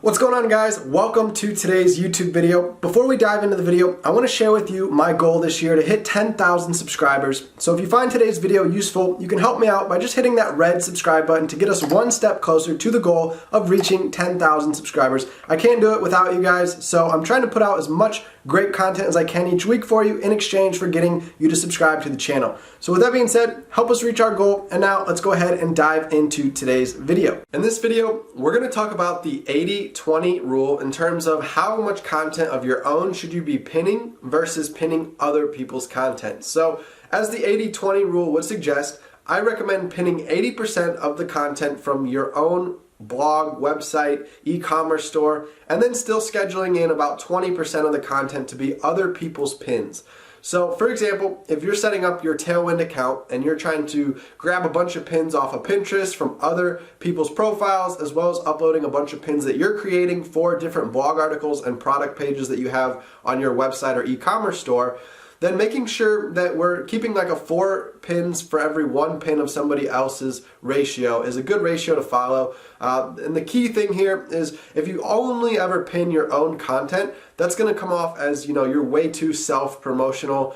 What's going on, guys? Welcome to today's YouTube video. Before we dive into the video, I want to share with you my goal this year to hit 10,000 subscribers. So if you find today's video useful, you can help me out by just hitting that red subscribe button to get us one step closer to the goal of reaching 10,000 subscribers. I can't do it without you guys, so I'm trying to put out as much great content as I can each week for you in exchange for getting you to subscribe to the channel. So with that being said, help us reach our goal, and now let's go ahead and dive into today's video. In this video, we're going to talk about the 80-20 rule in terms of how much content of your own should you be pinning versus pinning other people's content. So as the 80-20 rule would suggest, I recommend pinning 80% of the content from your own blog, website, e-commerce store, and then still scheduling in about 20% of the content to be other people's pins. So for example, if you're setting up your Tailwind account and you're trying to grab a bunch of pins off of Pinterest from other people's profiles, as well as uploading a bunch of pins that you're creating for different blog articles and product pages that you have on your website or e-commerce store, then making sure that we're keeping like a 4 pins for every 1 pin of somebody else's ratio is a good ratio to follow. And the key thing here is if you only ever pin your own content, that's going to come off as, you're way too self-promotional.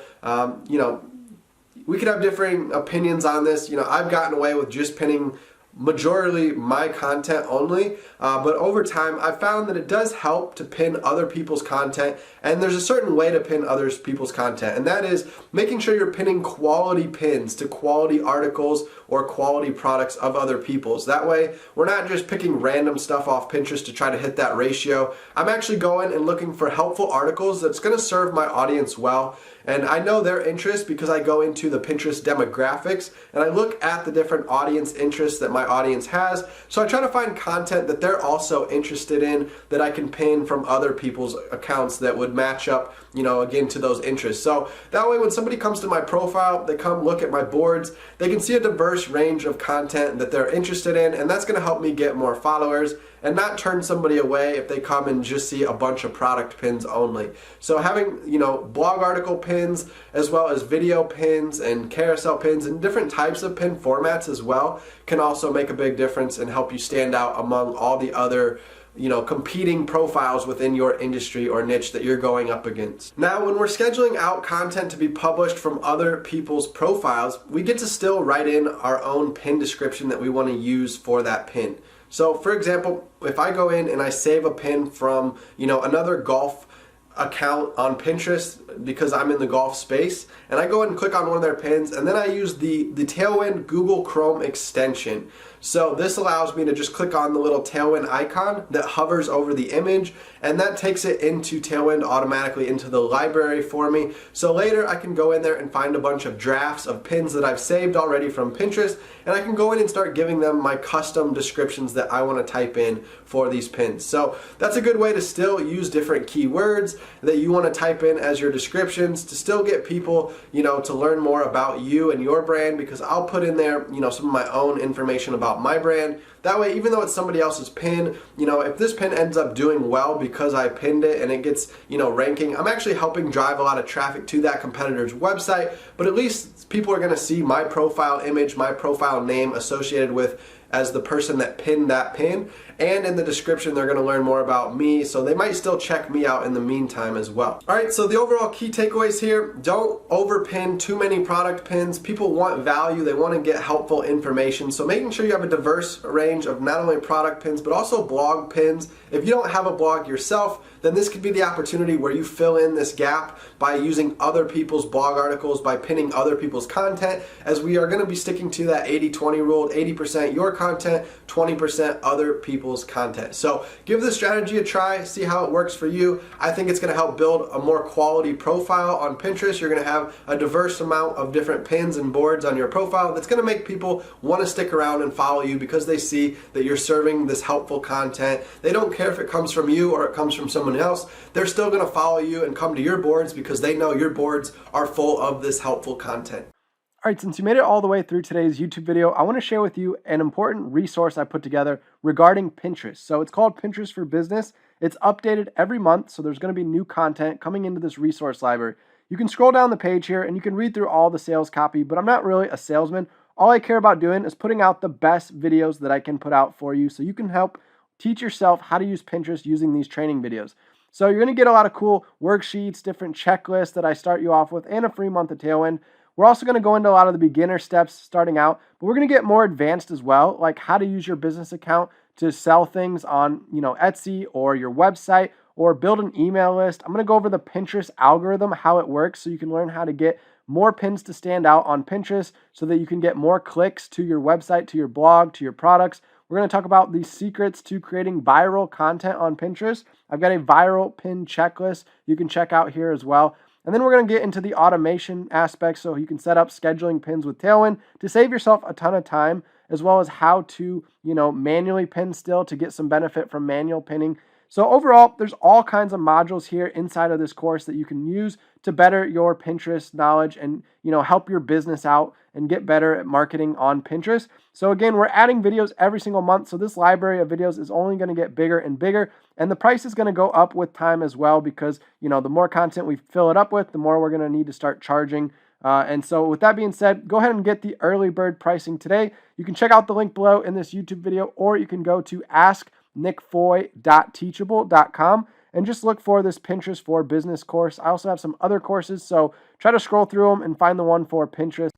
We could have differing opinions on this. I've gotten away with just pinning majority my content only, but over time I found that it does help to pin other people's content, and there's a certain way to pin other people's content, and that is making sure you're pinning quality pins to quality articles or quality products of other people's. That way we're not just picking random stuff off Pinterest to try to hit that ratio. I'm actually going and looking for helpful articles that's going to serve my audience well, and I know their interests because I go into the Pinterest demographics and I look at the different audience interests that my audience has. So I try to find content that they're also interested in that I can pin from other people's accounts that would match up, again, to those interests. So that way when somebody comes to my profile, they come look at my boards, they can see a diverse range of content that they're interested in, and that's going to help me get more followers and not turn somebody away if they come and just see a bunch of product pins only. So having, blog article pins as well as video pins and carousel pins and different types of pin formats as well can also make a big difference and help you stand out among all the other competing profiles within your industry or niche that you're going up against. Now, when we're scheduling out content to be published from other people's profiles, we get to still write in our own pin description that we want to use for that pin. So for example, if I go in and I save a pin from, another golf account on Pinterest because I'm in the golf space, and I go and click on one of their pins, and then I use the Tailwind Google Chrome extension. So this allows me to just click on the little Tailwind icon that hovers over the image, and that takes it into Tailwind automatically into the library for me. So later I can go in there and find a bunch of drafts of pins that I've saved already from Pinterest, and I can go in and start giving them my custom descriptions that I want to type in for these pins. So that's a good way to still use different keywords that you want to type in as your descriptions to still get people, to learn more about you and your brand, because I'll put in there, some of my own information about my brand. That way, even though it's somebody else's pin, if this pin ends up doing well because I pinned it and it gets, ranking, I'm actually helping drive a lot of traffic to that competitor's website, but at least people are going to see my profile image, my profile name associated with as the person that pinned that pin, and in the description they're going to learn more about me, so they might still check me out in the meantime as well. Alright, so the overall key takeaways here: don't overpin too many product pins. People want value, they want to get helpful information, so making sure you have a diverse range of not only product pins but also blog pins. If you don't have a blog yourself, then this could be the opportunity where you fill in this gap by using other people's blog articles, by pinning other people's content, as we are going to be sticking to that 80-20 rule, 80% your content, 20% other people's content. So give this strategy a try, see how it works for you. I think it's going to help build a more quality profile on Pinterest. You're going to have a diverse amount of different pins and boards on your profile that's going to make people want to stick around and follow you because they see that you're serving this helpful content. They don't care if it comes from you or it comes from someone else. They're still going to follow you and come to your boards because they know your boards are full of this helpful content. All right, since you made it all the way through today's YouTube video, I want to share with you an important resource I put together regarding Pinterest. So it's called Pinterest for Business. It's updated every month, so there's going to be new content coming into this resource library. You can scroll down the page here and you can read through all the sales copy, but I'm not really a salesman. All I care about doing is putting out the best videos that I can put out for you so you can help teach yourself how to use Pinterest using these training videos. So you're going to get a lot of cool worksheets, different checklists that I start you off with, and a free month of Tailwind. We're also going to go into a lot of the beginner steps starting out, but we're going to get more advanced as well, like how to use your business account to sell things on, Etsy or your website, or build an email list. I'm going to go over the Pinterest algorithm, how it works, so you can learn how to get more pins to stand out on Pinterest so that you can get more clicks to your website, to your blog, to your products. We're going to talk about the secrets to creating viral content on Pinterest. I've got a viral pin checklist you can check out here as well. And then we're going to get into the automation aspect so you can set up scheduling pins with Tailwind to save yourself a ton of time, as well as how to, manually pin still to get some benefit from manual pinning. So overall, there's all kinds of modules here inside of this course that you can use to better your Pinterest knowledge and, help your business out and get better at marketing on Pinterest. So again, we're adding videos every single month. So this library of videos is only going to get bigger and bigger. And the price is going to go up with time as well because, the more content we fill it up with, the more we're going to need to start charging. And so with that being said, go ahead and get the early bird pricing today. You can check out the link below in this YouTube video, or you can go to asknickfoy.teachable.com and just look for this Pinterest for Business course. I also have some other courses, so try to scroll through them and find the one for Pinterest.